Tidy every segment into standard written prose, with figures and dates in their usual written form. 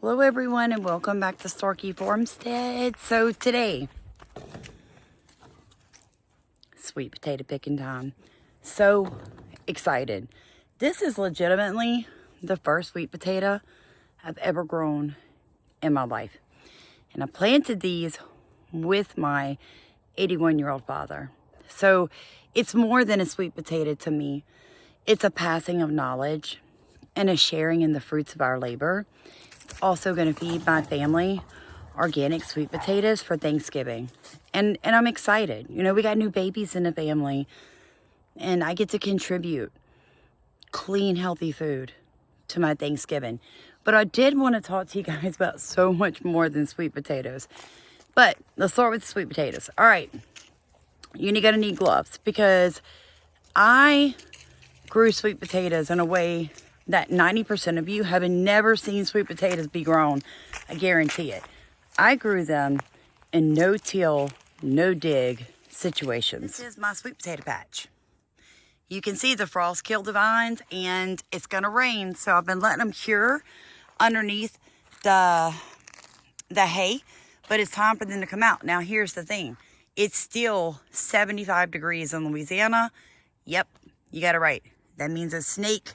Hello everyone and welcome back to Starkey Farmstead. So today, sweet potato picking time. So excited. This is legitimately the first sweet potato I've ever grown in my life. And I planted these with my 81-year-old father. So it's more than a sweet potato to me. It's a passing of knowledge and a sharing in the fruits of our labor. Also going to feed my family organic sweet potatoes for Thanksgiving. And I'm excited. You know, we got new babies in the family and I get to contribute clean, healthy food to my Thanksgiving. But I did want to talk to you guys about so much more than sweet potatoes. But let's start with sweet potatoes. All right. You're going to need gloves because I grew sweet potatoes in a way that 90% of you have never seen sweet potatoes be grown. I guarantee it. I grew them in no-till, no-dig situations. This is my sweet potato patch. You can see the frost killed the vines and it's gonna rain, so I've been letting them cure underneath the hay, but it's time for them to come out. Now here's the thing. It's still 75 degrees in Louisiana. Yep, you got it right. That means a snake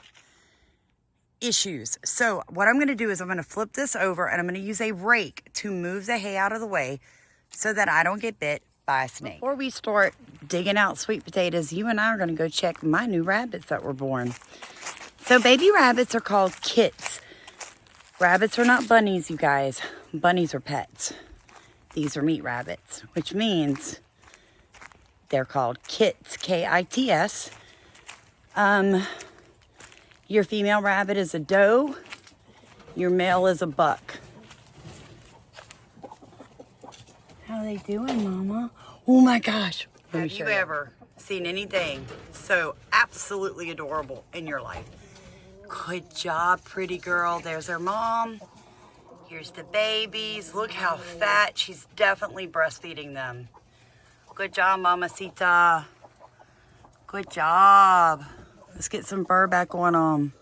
issues. So what I'm going to do is I'm going to flip this over and I'm going to use a rake to move the hay out of the way so that I don't get bit by a snake. Before we start digging out sweet potatoes, you and I are going to go check my new rabbits that were born. So baby rabbits are called kits. Rabbits are not bunnies, you guys. Bunnies are pets. These are meat rabbits, which means they're called kits, K-I-T-S. Your female rabbit is a doe. Your male is a buck. How are they doing, Mama? Oh my gosh. Have you ever seen anything so absolutely adorable in your life? Good job, pretty girl. There's her mom. Here's the babies. Look how fat. She's definitely breastfeeding them. Good job, Mamacita. Good job. Let's get some fur back on them.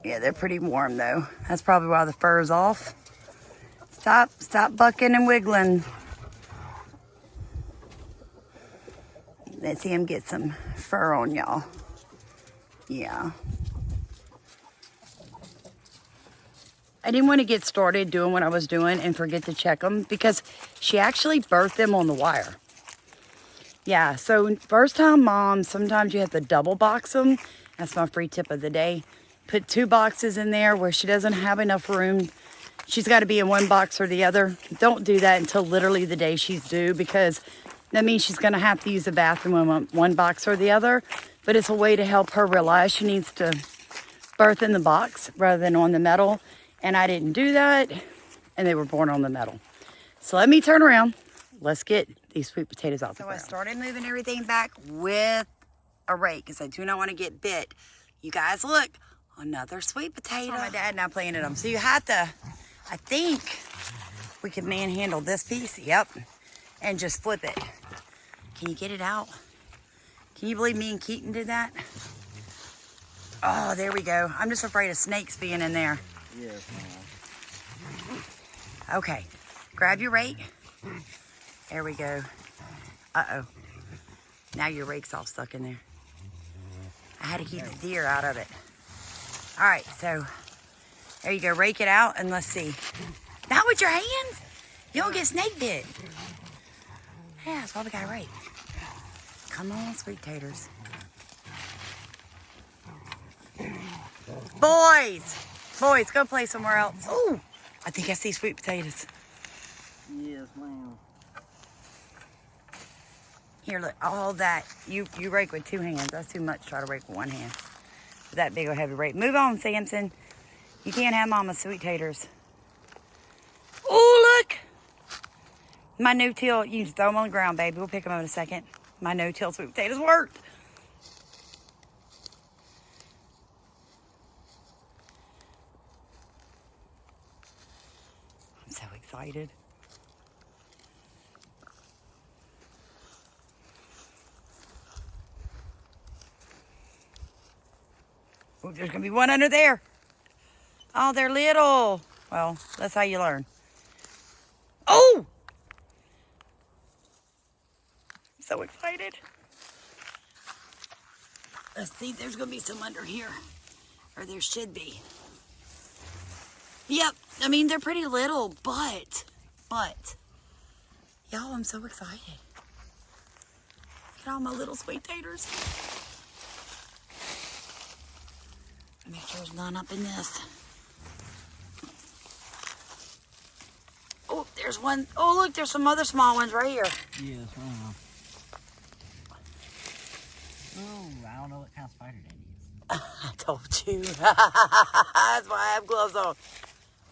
Yeah, they're pretty warm though. That's probably why the fur is off. Stop bucking and wiggling. Let's see him get some fur on y'all. Yeah. I didn't want to get started doing what I was doing and forget to check them because she actually birthed them on the wire. Yeah, so first time mom, sometimes you have to double box them. That's my free tip of the day. Put 2 boxes in there where she doesn't have enough room. She's got to be in one box or the other. Don't do that until literally the day she's due because that means she's going to have to use the bathroom in one box or the other. But it's a way to help her realize she needs to birth in the box rather than on the metal. And I didn't do that, and they were born on the metal. So let me turn around. Let's get these sweet potatoes out the ground. So I started moving everything back with a rake because I do not want to get bit. You guys look, another sweet potato. My dad and I planted them. So you have to, I think we can manhandle this piece, yep, and just flip it. Can you get it out? Can you believe me and Keaton did that? Oh, there we go. I'm just afraid of snakes being in there. Yes, ma'am. Okay, grab your rake. There we go. Uh-oh. Now your rake's all stuck in there. I had to keep the deer out of it. All right, so there you go. Rake it out and let's see. Not with your hands. You don't get snake bit. Yeah, that's why we got a rake. Come on, sweet taters. Boys, go play somewhere else. Ooh, I think I see sweet potatoes. Yes, ma'am. Here, look, all that. You rake with 2 hands. That's too much. Try to rake with 1 hand. With that big old heavy rake. Move on, Samson. You can't have Mama's sweet taters. Oh, look. My no-till. You just throw them on the ground, baby. We'll pick them up in a second. My no-till sweet potatoes worked. I'm so excited. Oh, there's going to be one under there. Oh, they're little. Well, that's how you learn. Oh! I'm so excited. Let's see, there's gonna be some under here. Or there should be. Yep, I mean, they're pretty little, but, y'all, I'm so excited. Look at all my little sweet taters. Make sure there's none up in this. Oh, there's one. Oh, look, there's some other small ones right here. Yes, ma'am. Oh, I don't know what kind of spider that is. I told you. That's why I have gloves on.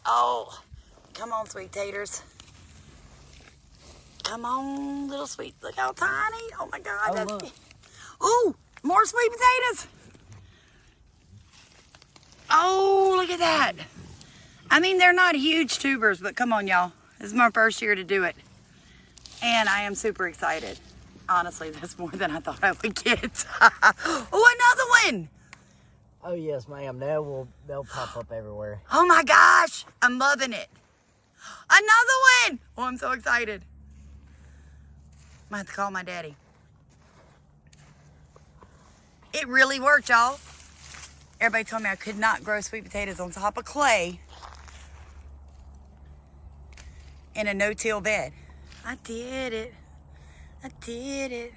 Oh, come on, sweet taters. Come on, little sweet. Look how tiny. Oh, my God. Oh, look. Ooh, more sweet potatoes. Oh, look at that. I mean, they're not huge tubers, but come on, y'all. This is my first year to do it. And I am super excited. Honestly, that's more than I thought I would get. Oh, another one. Oh, yes, ma'am. They'll pop up everywhere. Oh my gosh, I'm loving it. Another one. Oh, I'm so excited. I might have to call my daddy. It really worked, y'all. Everybody told me I could not grow sweet potatoes on top of clay in a no-till bed. I did it. I did it.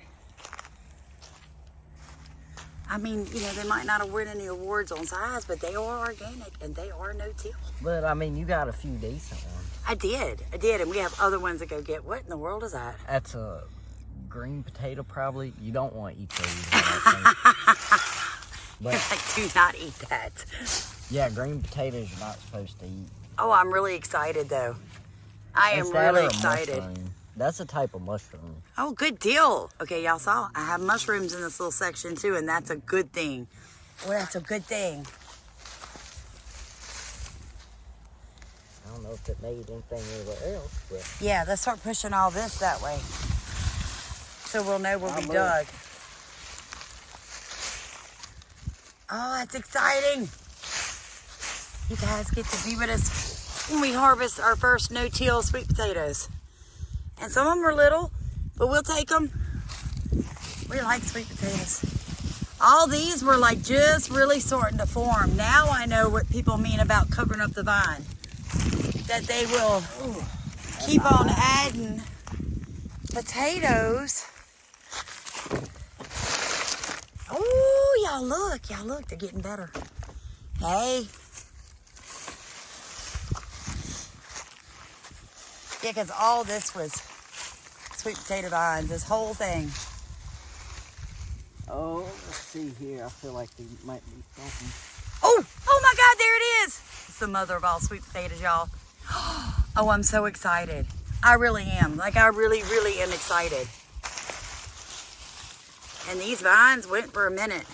I mean, you know, they might not have won any awards on size, but they are organic and they are no-till. But, I mean, you got a few decent ones. I did. And we have other ones to go get. What in the world is that? That's a green potato, probably. You don't want to eat those, I think. But, I do not eat that. yeah, green potatoes you're not supposed to eat. Oh, I'm really excited, though. I am Is that really or a excited. mushroom? That's a type of mushroom. Oh, good deal. Okay, y'all saw I have mushrooms in this little section, too, and that's a good thing. Well, that's a good thing. I don't know if it made anything anywhere else, but... Yeah, let's start pushing all this that way. So we'll know where we will. dug. Oh, that's exciting. You guys get to be with us when we harvest our first no-till sweet potatoes. And some of them are little, but we'll take them. We like sweet potatoes. All these were like just really starting to form. Now I know what people mean about covering up the vine. That they will keep on adding potatoes. Oh, y'all look, they're getting better. Hey. Yeah, because all this was sweet potato vines, this whole thing. Oh, let's see here. I feel like they might be something. Oh my God, there it is. It's the mother of all sweet potatoes, y'all. Oh, I'm so excited. I really am. Like, I really, really am excited. And these vines went for a minute.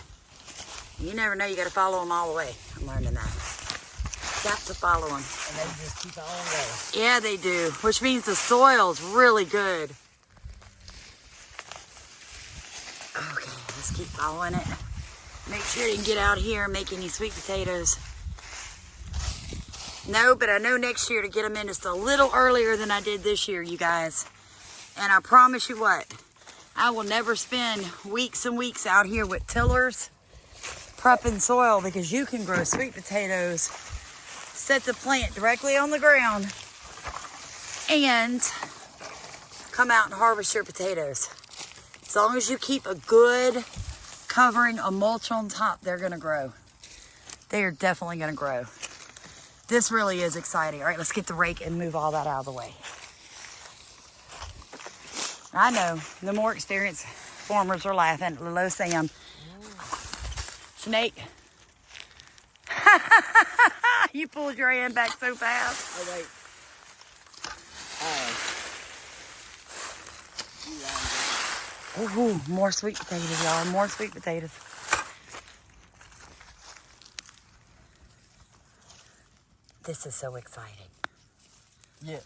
You never know, you got to follow them all the way. I'm learning that. Got to follow them. And they just keep on going. Yeah, they do, which means the soil's really good. Okay, let's keep following it. Make sure you can get out here and make any sweet potatoes. No, but I know next year to get them in just a little earlier than I did this year, you guys. And I promise you what, I will never spend weeks and weeks out here with tillers prepping soil, because you can grow sweet potatoes, set the plant directly on the ground, and come out and harvest your potatoes. As long as you keep a good covering, a mulch on top, they're gonna grow. They are definitely gonna grow. This really is exciting. All right, let's get the rake and move all that out of the way. I know, the more experienced farmers are laughing. Hello, Sam. Snake. You pulled your hand back so fast. Oh, wait. Ooh, more sweet potatoes, y'all. More sweet potatoes. This is so exciting. Yeah.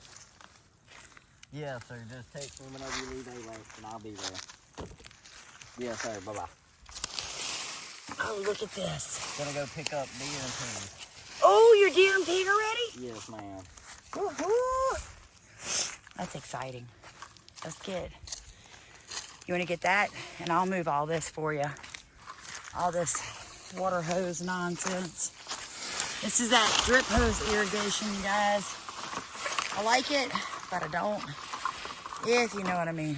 Yeah, sir. Just text me whenever you leave A-Lake and I'll be there. Yes, sir. Bye-bye. Oh, look at this. Gonna go pick up beer and peas. Oh, you're deer pig already? Yes, ma'am. Woohoo! That's exciting. That's good. You want to get that? And I'll move all this for you. All this water hose nonsense. This is that drip hose irrigation, you guys. I like it, but I don't. If you know what I mean.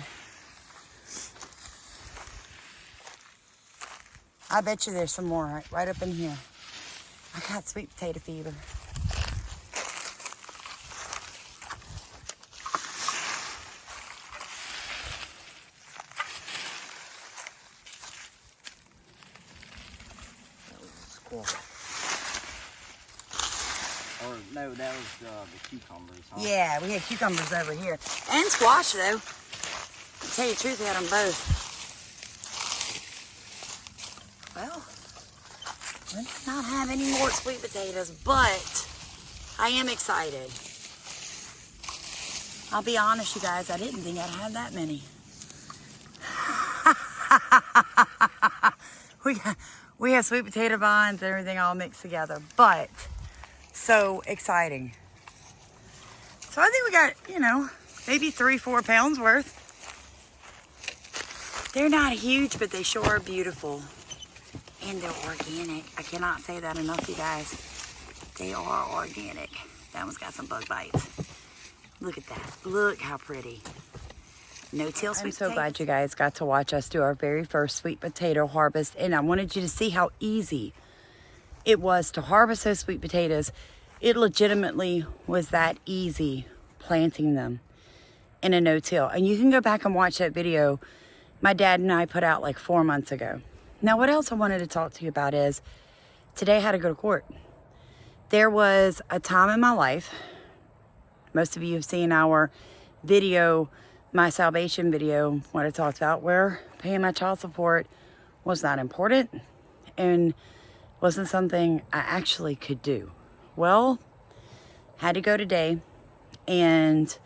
I bet you there's some more right up in here. I got sweet potato fever. Squirrel. Or no, that was the cucumbers, huh? Yeah, we had cucumbers over here. And squash, though. To tell you the truth, we had them both. Well, we may not have any more sweet potatoes, but I am excited. I'll be honest, you guys, I didn't think I'd have that many. we have sweet potato vines and everything all mixed together, but so exciting. So I think we got, you know, maybe 3-4 pounds worth. They're not huge, but they sure are beautiful. And they're organic. I cannot say that enough, you guys. They are organic. That one's got some bug bites. Look at that. Look how pretty. No-till sweet potatoes. I'm so glad you guys got to watch us do our very first sweet potato harvest. And I wanted you to see how easy it was to harvest those sweet potatoes. It legitimately was that easy planting them in a no-till. And you can go back and watch that video my dad and I put out like 4 months ago. Now, what else I wanted to talk to you about is today I had to go to court. There was a time in my life, most of you have seen our video, my salvation video, what I talked about, where paying my child support was not important and wasn't something I actually could do. Well, had to go today, and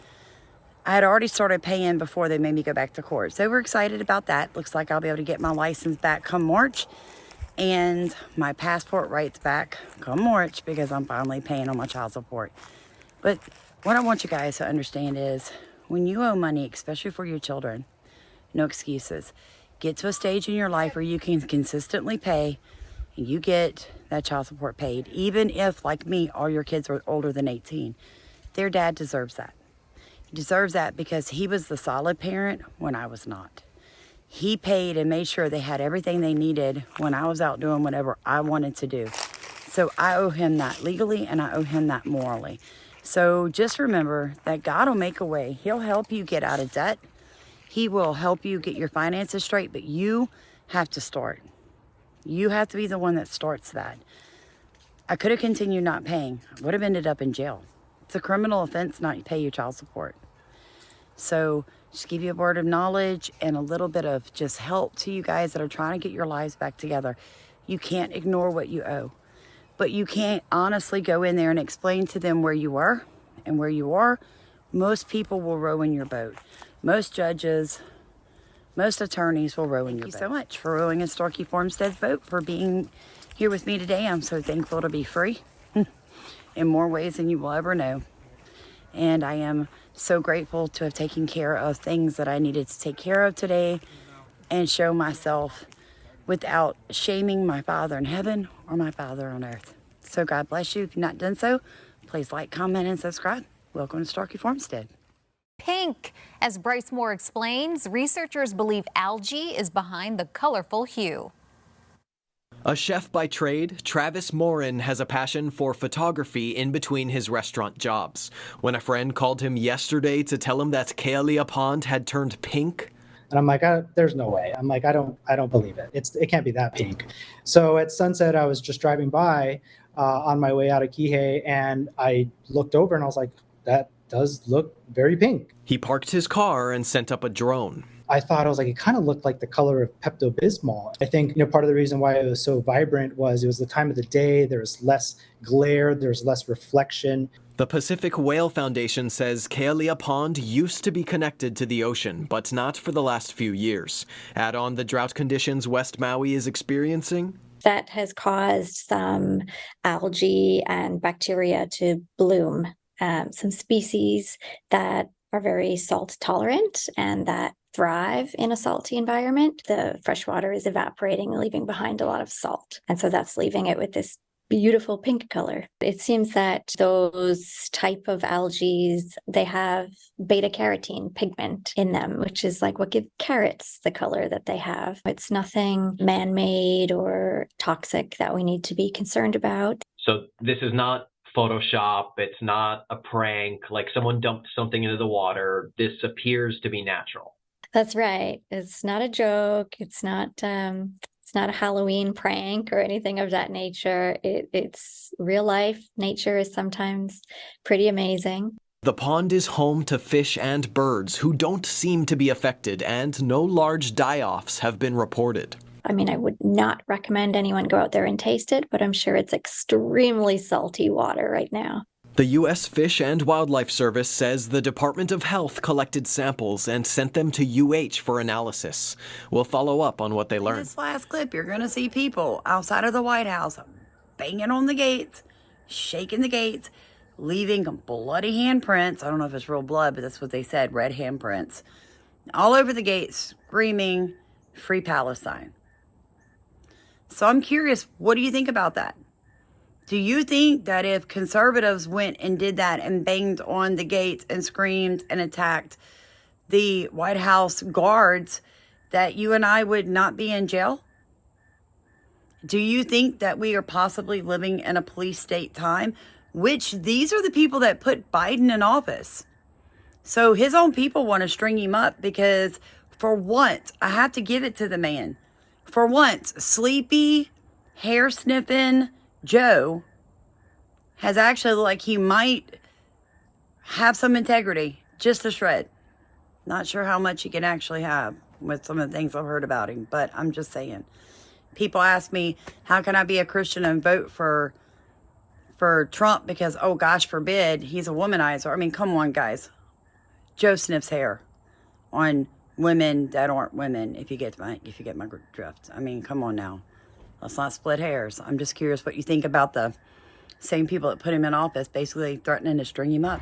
I had already started paying before they made me go back to court. So we're excited about that. Looks like I'll be able to get my license back come March and my passport rights back come March because I'm finally paying on my child support. But what I want you guys to understand is when you owe money, especially for your children, no excuses. Get to a stage in your life where you can consistently pay and you get that child support paid. Even if, like me, all your kids are older than 18. Their dad deserves that. He deserves that because he was the solid parent when I was not. He paid and made sure they had everything they needed when I was out doing whatever I wanted to do. So I owe him that legally and I owe him that morally. So just remember that God will make a way. He'll help you get out of debt. He will help you get your finances straight, but you have to start. You have to be the one that starts that. I could have continued not paying. I would have ended up in jail. It's a criminal offense not to pay your child support. So just give you a word of knowledge and a little bit of just help to you guys that are trying to get your lives back together. You can't ignore what you owe. But you can't honestly go in there and explain to them where you were and where you are. Most people will row in your boat. Most judges, most attorneys will row in your boat. Thank you so much for rowing in Starkey Farmstead's boat, for being here with me today. I'm so thankful to be free in more ways than you will ever know. And I am so grateful to have taken care of things that I needed to take care of today and show myself without shaming my Father in heaven or my Father on earth. So God bless you. If you've not done so, please like, comment, and subscribe. Welcome to Starkey Farmstead. Pink. As Bryce Moore explains, researchers believe algae is behind the colorful hue. A chef by trade, Travis Morin has a passion for photography in between his restaurant jobs. When a friend called him yesterday to tell him that Kealia Pond had turned pink, and I'm like, there's no way. I'm like, I don't believe it. It can't be that pink. So at sunset, I was just driving by on my way out of Kihei, and I looked over and I was like, that does look very pink. He parked his car and sent up a drone. I thought, I was like, it kind of looked like the color of Pepto-Bismol. I think, part of the reason why it was so vibrant was it was the time of the day. There was less glare. There was less reflection. The Pacific Whale Foundation says Kealia Pond used to be connected to the ocean, but not for the last few years. Add on the drought conditions West Maui is experiencing. that has caused some algae and bacteria to bloom. Some species that are very salt tolerant and that thrive in a salty environment. The fresh water is evaporating, leaving behind a lot of salt. And so that's leaving it with this beautiful pink color. It seems that those type of algae, they have beta carotene pigment in them, which is like what gives carrots the color that they have. It's nothing man-made or toxic that we need to be concerned about. So this is not Photoshop. It's not a prank, like someone dumped something into the water. This appears to be natural. That's right. It's not a joke. It's not a Halloween prank or anything of that nature. It's real life. Nature is sometimes pretty amazing. The pond is home to fish and birds who don't seem to be affected, and no large die-offs have been reported. I mean, I would not recommend anyone go out there and taste it, but I'm sure it's extremely salty water right now. The U.S. Fish and Wildlife Service says the Department of Health collected samples and sent them to UH for analysis. We'll follow up on what they In learned. this last clip, you're going to see people outside of the White House banging on the gates, shaking the gates, leaving bloody handprints. I don't know if it's real blood, but that's what they said, red handprints, all over the gates, screaming, "Free Palestine." So I'm curious, what do you think about that? Do you think that if conservatives went and did that and banged on the gates and screamed and attacked the White House guards, that you and I would not be in jail? Do you think that we are possibly living in a police state time? Which these are the people that put Biden in office. So his own people want to string him up because for once, I have to give it to the man. For once, sleepy, hair sniffing Joe has actually looked like he might have some integrity, just a shred. Not sure how much he can actually have with some of the things I've heard about him, but I'm just saying. People ask me, how can I be a Christian and vote for Trump because, oh gosh forbid, he's a womanizer. I mean, come on, guys. Joe sniffs hair on women that aren't women, if you get my drift. I mean, come on now. Let's not split hairs. I'm just curious what you think about the same people that put him in office basically threatening to string him up.